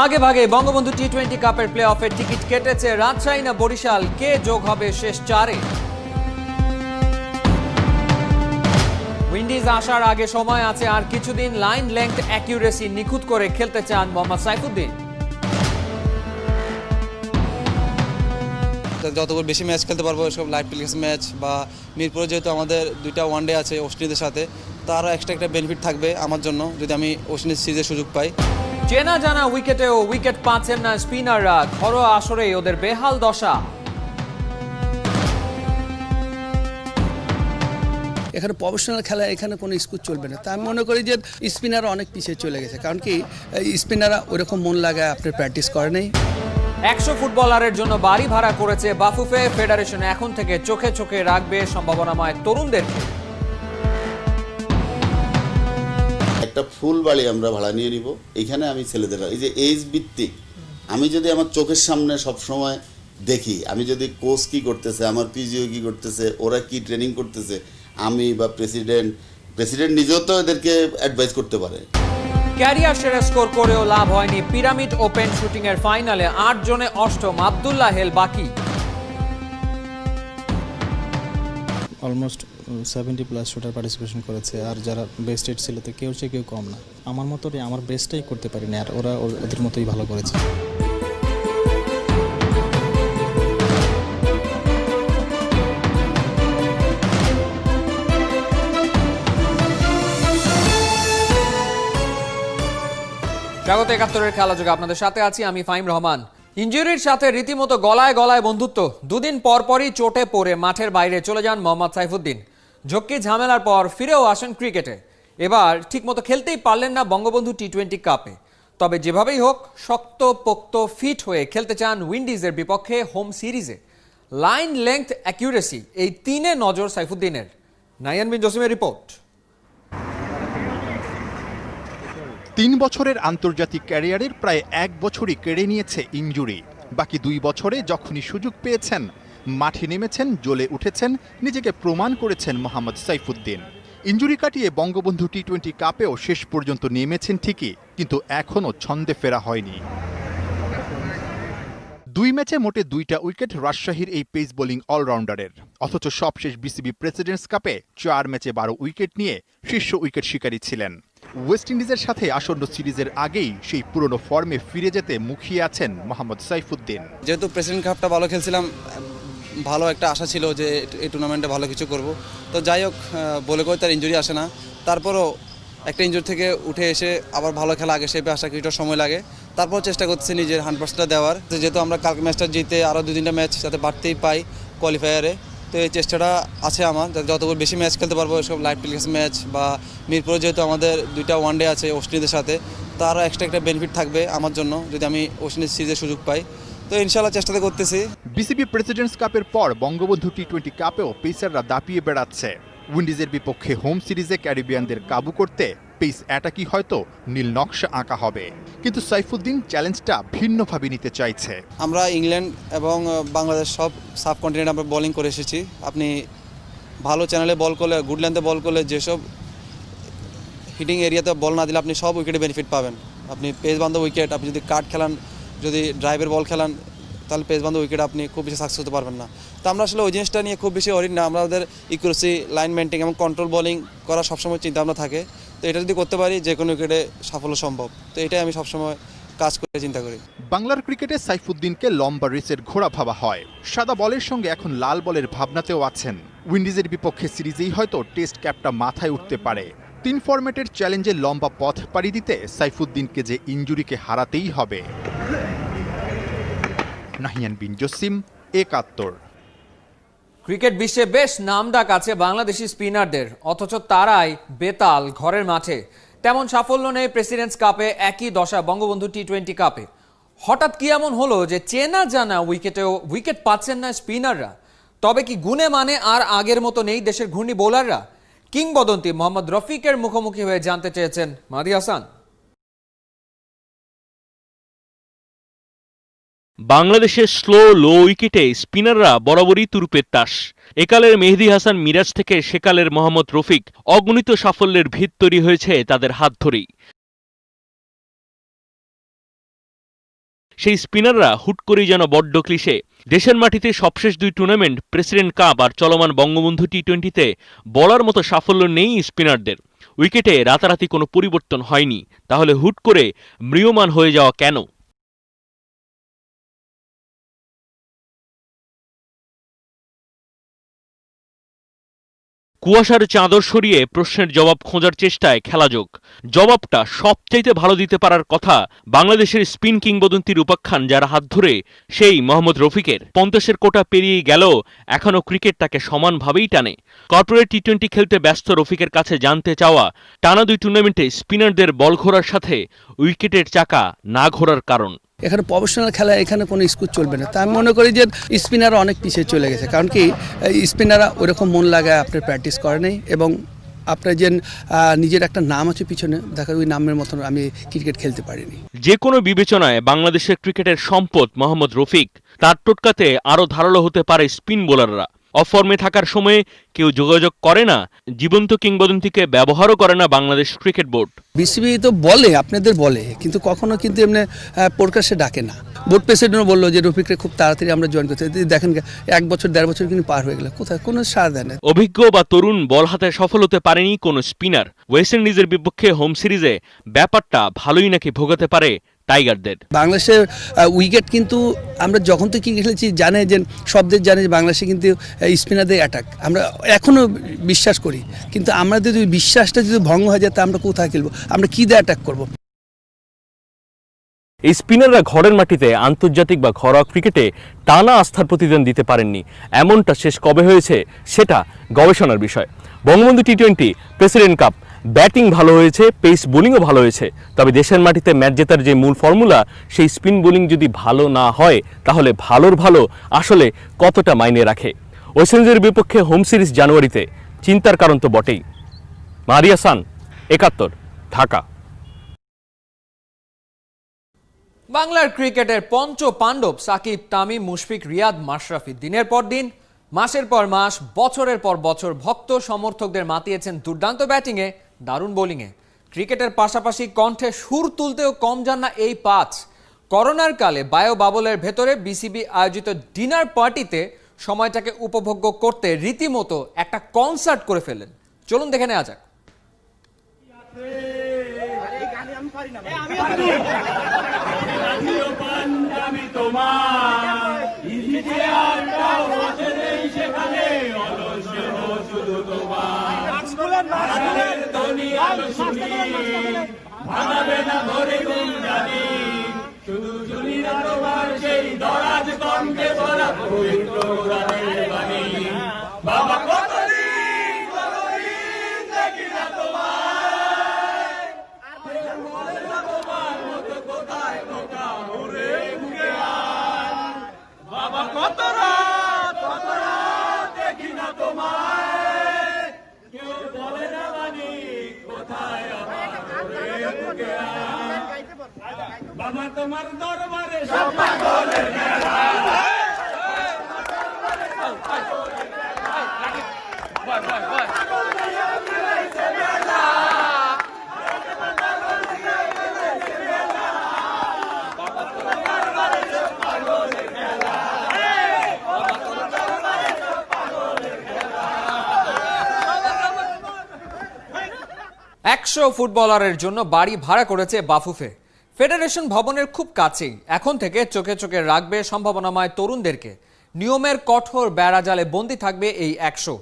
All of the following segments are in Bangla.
আগে ভাগে বঙ্গবন্ধু টি-20 কাপের প্লে অফের টিকিট কেটেছে রাজশাহী না বরিশাল, কে যোগ হবে শেষ চারে? উইন্ডিজ আসার আগে সময় আছে আর কিছুদিন। লাইন লেংথ অ্যাকিউরেসি নিখুঁত করে খেলতে চান মোহাম্মদ সাইফুদ্দিন। যতগুলো বেশি ম্যাচ খেলতে পারবো, সব লাইভ টেলিকাস্ট ম্যাচ বা মিরপুরে যেহেতু আমাদের দুইটা ওয়ানডে আছে ওয়েস্ট ইন্ডিজের সাথে, তারও এক্সট্রা একটা বেনিফিট থাকবে আমার জন্য যদি আমি ওয়েস্ট ইন্ডিজ সিরিজের সুযোগ পাই। চেনা জানা উইকেটেও উইকেট পাচ্ছেন না স্পিনাররা, ঘরোয়া আসরে ওদের বেহাল দশা। এখানে প্রফেশনাল খেলা, এখানে কোনো স্কোর চলবে না। তা আমি মনে করি যে স্পিনাররা অনেক পিছিয়ে চলে গেছে, কারণ কি স্পিনাররা ওইরকম মন লাগায় আপনার প্র্যাকটিস করে নেই। 100 ফুটবলারের জন্য বাড়ি ভাড়া করেছে বাফুফে। ফেডারেশন এখন থেকে চোখে চোখে রাখবে সম্ভাবনাময় তরুণদেরকে। একটা ফুল বাড়ি আমরা ভাড়া নিয়ে নিব। এখানে আমি ছেলেদের, এই যে এজ ভিত্তিক, আমি যদি আমার চোখের সামনে সবসময় দেখি, আমি যদি কোচ কি করতেছে, আমার পিজিও কি করতেছে, ওরা কি ট্রেনিং করতেছে, আমি বা প্রেসিডেন্ট নিজেও তো এদেরকে অ্যাডভাইস করতে পারে। ক্যারিয়ার সেরা স্কোর করেও লাভ হয়নি। পিরামিড ওপেন শুটিং এর ফাইনালে 8 জনে অষ্টম আব্দুল্লাহ হেল বাকি। অলমোস্ট 70+ শুটার পার্টিসিপেশন করেছে, আর যারা বেস্ট এইট ছিল তো কেউ কম না। আমার মতোই আমার বেস্টটাই করতে পারিনি, আর ওরা ওদের মতোই ভালো করেছে। স্বাগত 71-এর খেলা যোগে আপনাদের সাথে আছি আমি ফাহিম রহমান। ইনজুরির সাথে রীতিমতো গলায় গলায় বন্ধুত্ব। দুদিন পরপরই চোটে পড়ে মাঠের বাইরে চলে যান মোহাম্মদ সাইফুদ্দিন। ঝক্কি ঝামেলার পর ফিরেও আসেন ক্রিকেটে। এবার ঠিকমতো খেলতেই পারলেন না বঙ্গবন্ধু টি-20 কাপে। তবে যেভাবেই হোক শক্ত পোক্ত ফিট হয়ে খেলতে চান উইন্ডিজের বিপক্ষে হোম সিরিজে। লাইন লেংথ অ্যাকিউরেসি, এই তিনে নজর সাইফুদ্দিনের। নাইয়ান বিন জসিমের রিপোর্ট। 3 বছরের আন্তর্জাতিক ক্যারিয়ারের প্রায় 1 বছরই কেড়ে নিয়েছে ইনজুরি। বাকি 2 বছরে যখনই সুযোগ পেয়েছেন মাঠে নেমেছেন, জ্বলে উঠেছেন, নিজেকে প্রমাণ করেছেন মোহাম্মদ সাইফুদ্দিন। ইনজুরি কাটিয়ে বঙ্গবন্ধু টি-20 কাপেও শেষ পর্যন্ত নেমেছেন ঠিকই, কিন্তু এখনও ছন্দে ফেরা হয়নি। 2 ম্যাচে মোটে 2টা উইকেট রাজশাহীর এই পেস বোলিং অলরাউন্ডারের। অথচ সবশেষ বিসিবি প্রেসিডেন্টস কাপে 4 ম্যাচে 12 উইকেট নিয়ে শীর্ষ উইকেট শিকারী ছিলেন। ওয়েস্ট ইন্ডিজের সাথে আসন্ন সিরিজের আগেই সেই পুরনো ফর্মে ফিরে যেতে মুখিয়ে আছেন মোহাম্মদ সাইফুদ্দিন। যেহেতু প্রেসিডেন্ট কাপটা ভালো খেলছিলাম, ভালো একটা আশা ছিল যে এই টুর্নামেন্টে ভালো কিছু করব। তো যাই হোক, বলে করে তার ইনজুরি আসে না, তারপরও একটা ইনজুরি থেকে উঠে এসে আবার ভালো খেলা আগে শেপে আসা কিছুটা সময় লাগে। তারপর চেষ্টা করতেছি নিজের 100%টা দেওয়ার। যেহেতু আমরা কালকে ম্যাচটা জিতে আরও 2-3টা ম্যাচ যাতে বাড়তেই পাই কোয়ালিফায়ারে, তো এই চেষ্টাটা আছে আমার, যাতে যতগুলো বেশি ম্যাচ খেলতে পারবো, সব লাইভ টেলিকাস্ট ম্যাচ বা মিরপুরে যেহেতু আমাদের দুইটা ওয়ানডে আছে ওয়েস্ট ইন্ডিজের সাথে, তারও এক্সট্রা একটা বেনিফিট থাকবে আমার জন্য যদি আমি ওয়েস্ট ইন্ডিজ সিরিজের সুযোগ পাই। তো ইনশাল্লাহ চেষ্টাতে করতেছি। বিসিবি প্রেসিডেন্টস কাপের পর বঙ্গবন্ধু টি-20 কাপেও পেসাররা দাপিয়ে বেড়াচ্ছে। উইন্ডিজের বিপক্ষে হোম সিরিজে ক্যারিবিয়ানদের কাবু করতে পেস অ্যাটাকই হয়তো নীল নকশা আঁকা হবে, কিন্তু সাইফুদ্দিন চ্যালেঞ্জটা ভিন্নভাবে নিতে চাইছে। আমরা ইংল্যান্ড এবং বাংলাদেশ সব সাবকন্টিনেন্ট আমরা বোলিং করে এসেছি। আপনি ভালো চ্যানেলে বল করলে, গুড লেন্থে বল করলে, যেসব হিটিং এরিয়াতে বল না দিলে আপনি সব উইকেটে বেনিফিট পাবেন। আপনি পেস বান্ধব উইকেট, আপনি যদি কাট খেলান, যদি ড্রাইভের বল খেলান, তাহলে পেস বান্ধব উইকেট আপনি খুব বেশি সাকসেস হতে পারবেন না। তো আমরা আসলে ওই জিনিসটা নিয়ে খুব বেশি অরিড না। আমাদের ইকুরেসি, লাইন মেনটেন এবং কন্ট্রোল বোলিং করা সবসময় চিন্তাভাবনা থাকে। তো এটা যদি করতে পারি যে কোনো উইকেটে সাফল্য সম্ভব। তো এটাই আমি সবসময় কাজ করে চিন্তা করি। বাংলার ক্রিকেটে সাইফুদ্দিনকে লম্বা রেসের ঘোড়া ভাবা হয়। সাদা বলের সঙ্গে এখন লাল বলের ভাবনাতেও আছেন। উইন্ডিজের বিপক্ষে সিরিজেই হয়তো টেস্ট ক্যাপটা মাথায় উঠতে পারে। 3 ফরম্যাটের চ্যালেঞ্জে লম্বা পথ পাড়ি দিতে সাইফুদ্দিনকে যে ইনজুরিকে হারাতেই হবে। নাহিয়ান বিন জসিম, 71। ক্রিকেট বিশ্বে বেশ নামডাক আছে বাংলাদেশি স্পিনারদের, অথচ তারাই বেতাল ঘরের মাঠে। তেমন সাফল্য নেই প্রেসিডেন্টস কাপে, একই দশা বঙ্গবন্ধু টি-20 কাপে। হঠাৎ কি এমন হলো যে চেনা জানা উইকেটেও উইকেট পাচ্ছেন না স্পিনাররা? তবে কি গুণে মানে আর আগের মতো নেই দেশের ঘূর্ণি বোলাররা? কিংবদন্তি মোহাম্মদ রফিকের মুখোমুখি হয়ে জানতে চেয়েছেন মাহদি হাসান। বাংলাদেশের স্লো লো উইকেটে স্পিনাররা বরাবরই তুরুপের তাস। একালের মেহেদী হাসান মিরাজ থেকে সেকালের মোহাম্মদ রফিক, অগণিত সাফল্যের ভিত তৈরি হয়েছে তাদের হাত ধরেই। সেই স্পিনাররা হুট করেই যেন বড্ড ক্লিশে। দেশের মাটিতে সবশেষ 2 টুর্নামেন্ট, প্রেসিডেন্ট কাপ আর চলমান বঙ্গবন্ধু টি-20তে বলার মতো সাফল্য নেই স্পিনারদের। উইকেটে রাতারাতি কোনো পরিবর্তন হয়নি, তাহলে হুট করে ম্রিয়মাণ হয়ে যাওয়া কেন? কুয়াশার চাদর সরিয়ে প্রশ্নের জবাব খোঁজার চেষ্টায় খেলাযোগ। জবাবটা সবচাইতে ভালো দিতে পারার কথা বাংলাদেশের স্পিন কিংবদন্তির উপাখ্যান যার হাত ধরে, সেই মোহাম্মদ রফিকের। 50-এর কোটা পেরিয়ে গেলেও এখনও ক্রিকেট তাকে সমানভাবেই টানে। কর্পোরেট টি-20 খেলতে ব্যস্ত রফিকের কাছে জানতে চাওয়া টানা 2 টুর্নামেন্টে স্পিনারদের বল ঘোরার সাথে উইকেটের চাকা না ঘোরার কারণ। এখানে প্রফেশনাল খেলা, এখানে কোনো স্কুল চলবে না। তা আমি মনে করি যে স্পিনাররা অনেক পিছিয়ে চলে গেছে, কারণ কি স্পিনাররা ওরকম মন লাগায় আপনার প্র্যাকটিস করে নেই, এবং আপনার যে নিজের একটা নাম আছে পিছনে, দেখা ওই নামের মতন আমি ক্রিকেট খেলতে পারিনি। যে কোনো বিবেচনায় বাংলাদেশের ক্রিকেটের সম্পদ মোহাম্মদ রফিক। তার টোটকাতে আরও ধারালো হতে পারে স্পিন বোলাররা। অফর্মে থাকার সময়ে কেউ যোগাযোগ করে না, জীবন্ত কিংবদন্তিকে ব্যবহারও করে না বাংলাদেশ ক্রিকেট বোর্ড। বিসিবি তো বলে, আপনাদের বলে, কিন্তু কখনো কিন্তু এমনি প্রকাশ্যে ডাকে না। বোর্ড প্রেসিডেন্টও বললো যে রফিককে খুব তাড়াতাড়ি আমরা জয়েন করতে। দেখেন 1 বছর 1.5 বছর কিন্তু পার হয়ে গেল, কোথায় কোনো সাড়া দেয় না। অভিজ্ঞ বা তরুণ বল হাতে সফল হতে পারেনি কোনো স্পিনার। ওয়েস্ট ইন্ডিজের বিপক্ষে হোম সিরিজে ব্যাপারটা ভালোই নাকি ভোগাতে পারে টাইগারদের। বাংলাদেশের উইকেট কিন্তু আমরা যখন তো ক্রিকেট খেলেছি জানে যে সব দেশ জানে যে বাংলাদেশে কিন্তু স্পিনারদের অ্যাটাক আমরা এখনও বিশ্বাস করি, কিন্তু আমরা যদি বিশ্বাসটা যদি ভঙ্গ হয়ে যায় তা আমরা কোথায় খেলবো, আমরা কী দিয়ে অ্যাটাক করবো? এই স্পিনাররা ঘরের মাটিতে আন্তর্জাতিক বা ঘরোয়া ক্রিকেটে টানা আস্থার প্রতিদান দিতে পারেননি। এমনটা শেষ কবে হয়েছে সেটা গবেষণার বিষয়। বঙ্গবন্ধু টি-20, প্রেসিডেন্ট কাপ, ব্যাটিং ভালো হয়েছে, পেস বোলিংও ভালো হয়েছে, তবে দেশের মাটিতে ম্যাচ জেতার যে মূল ফর্মুলা, সেই স্পিন বোলিং যদি ভালো না হয় তাহলে ভালোর ভালো আসলে কতটা মাইনে রাখে? ওয়েস্ট ইন্ডিজের বিপক্ষে হোম সিরিজ জানুয়ারিতে চিন্তার কারণ তো বটেই। মারিয়া সান, 71, ঢাকা। বাংলার ক্রিকেটের পঞ্চ পাণ্ডব সাকিব, তামিম, মুশফিক, রিয়াদ, মাশরাফি দিনের পর দিন, মাসের পর মাস, বছরের পর বছর ভক্ত সমর্থকদের মাতিয়েছেন দুর্দান্ত ব্যাটিংয়ে, দারুণ বোলিংয়ে। ক্রিকেটের পাশাপাশি কণ্ঠে সুর তুলতেও কম যান না এই 5। করোনার কালে বায়ো বাবলের ভেতরে বিসিবি আয়োজিত ডিনার পার্টিতে সময়টাকে উপভোগ্য করতে রীতিমতো একটা কনসার্ট করে ফেলেন। চলুন দেখে নেওয়া যাক। একশো ফুটবলারের জন্য বাড়ি ভাড়া করেছে বাফুফে। ফেডারেশন ভবনের খুব কাছেই। এখন থেকে চোখে চোখে রাখবে সম্ভাবনাময় তরুণদেরকে। নিয়মের কঠোর বেড়াজালে বন্দী থাকবে এই 100।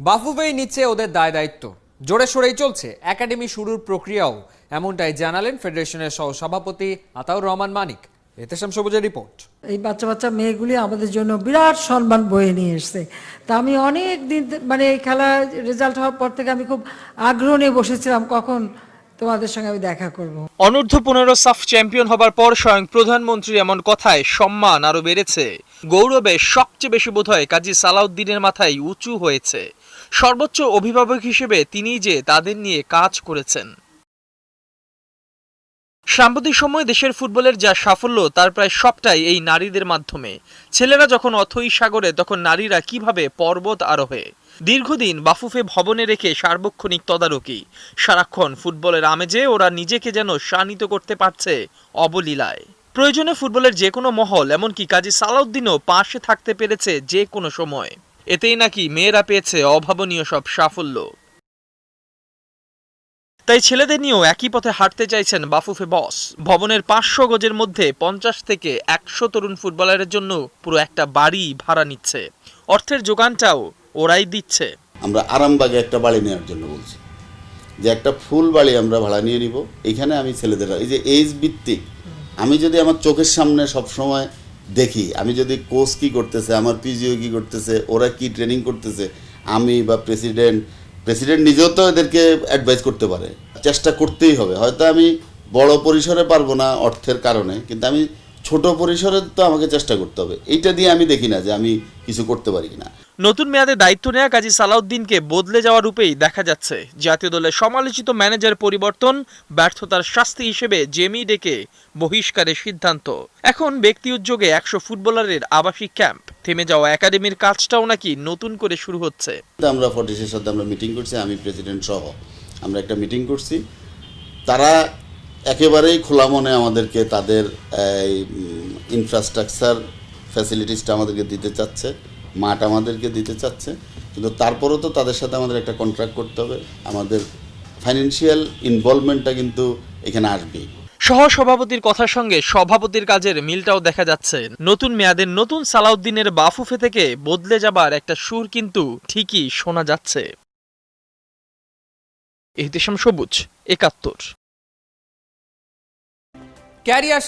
বাফুফেই নিচ্ছে ওদের দায় দায়িত্ব। জোরে সোরেই চলছে একাডেমি শুরুর প্রক্রিয়াও, এমনটাই জানালেন ফেডারেশনের সহ সভাপতি আতাউর রহমান মানিক। এতেশাম সবুজের রিপোর্ট। এই বাচ্চা বাচ্চা মেয়েগুলি আমাদের জন্য বিরাট সম্মান বয়ে নিয়ে এসছে। তা আমি অনেক দিন এই খেলা রেজাল্ট হওয়ার পর থেকে আমি খুব আগ্রহ নিয়ে বসেছিলাম কখন তোমাদের সঙ্গে আমি দেখা করব। অনূর্ধ্ব 15 সাফ চ্যাম্পিয়ন হবার পর স্বয়ং প্রধানমন্ত্রীর এমন কথায় সম্মান আরো বেড়েছে। গৌরবে সবচেয়ে বেশি বোধহয় কাজী সালাউদ্দিনের মাথায় উঁচু হয়েছে। সর্বোচ্চ অভিভাবক হিসেবে তিনিই যে তাদের নিয়ে কাজ করেছেন। সাম্প্রতিক সময়ে দেশের ফুটবলের যা সাফল্য তার প্রায় সবটাই এই নারীদের মাধ্যমে। ছেলেরা যখন অথই সাগরে, তখন নারীরা কিভাবে পর্বত আরোহে। দীর্ঘদিন বাফুফে ভবনে রেখে সার্বক্ষণিক তদারকি। সারাক্ষণ ফুটবলের আমেজে ওরা নিজেকে যেন শানিত করতে পারছে অবলীলায়। প্রয়োজনে ফুটবলের যে কোনো মহল এমনকি কাজী সালাউদ্দিনও পাশে থাকতে পেরেছে যে কোনো সময়। এতেই নাকি মেয়েরা পেয়েছে অভাবনীয় সব সাফল্য। তাই ছেলেদের নিয়েও একই পথে হাঁটতে চাইছেন বাফুফে বস। ভবনের 500 গজের মধ্যে 50 থেকে 100 তরুণ ফুটবলারের জন্য পুরো একটা বাড়ি ভাড়া নিচ্ছে। অর্থের যোগানটাও ওরাই দিচ্ছে। আমরা আরামবাগে একটা বাড়ি নেওয়ার জন্য বলছি যে একটা ফুল বাড়ি আমরা ভাড়া নিয়ে নিব। এখানে আমি ছেলেদের এই যে এজ ভিত্তিক, আমি যদি আমার চোখের সামনে সব সময় দেখি, আমি যদি কোচ কি করতেছে, আমার পিজিও কি করতেছে, ওরা কি ট্রেনিং করতেছে, আমি বা প্রেসিডেন্ট নিজেও তো এদেরকে অ্যাডভাইস করতে পারে। চেষ্টা করতেই হবে। হয়তো আমি বড় পরিসরে পারবো না অর্থের কারণে, কিন্তু আমি ছোট পরিসরে তো আমাকে চেষ্টা করতে হবে। এইটা দিয়ে আমি দেখি না যে আমি কিছু করতে পারি কিনা। নতুন মেয়াদে দায়িত্ব নেওয়া কাজী সালাউদ্দিনকে বদলে যাওয়া রূপেই দেখা যাচ্ছে। জাতীয় দলের সমালোচিত ম্যানেজার পরিবর্তন ব্যর্থতার শাস্তি হিসেবে জেমি ডেকে বহিষ্কারের সিদ্ধান্ত। এখন ব্যক্তি উদ্যোগে 100 ফুটবলারের আবাসিক ক্যাম্প, থেমে যাওয়া একাডেমির কাজটাও নাকি নতুন করে শুরু হচ্ছে। আমরা ফর্টিসের সাথে আমরা মিটিং করছি, আমি প্রেসিডেন্ট সহ আমরা একটা মিটিং করছি। তারা একেবারেই খোলা মনে আমাদেরকে তাদের ইনফ্রাস্ট্রাকচার ফ্যাসিলিটিসটা আমাদেরকে দিতে চাচ্ছে, মাঠ আমাদেরকে দিতে চাচ্ছে, কিন্তু তারপরেও তো তাদের সাথে আমাদের একটা কন্ট্রাক্ট করতে হবে। আমাদের ফাইন্যান্সিয়াল ইনভলভমেন্টটা কিন্তু এখানে আসবেই। সহসভাপতির কথার সঙ্গে সভাপতির কাজের মিলটাও দেখা যাচ্ছে। নতুন মেয়াদের নতুন সালাউদ্দিনের বাফুফে থেকে বদলে যাবার একটা সুর কিন্তু ঠিকই শোনা যাচ্ছে। ইহতিশাম সবুজ, ৭১। ক্যারিয়ার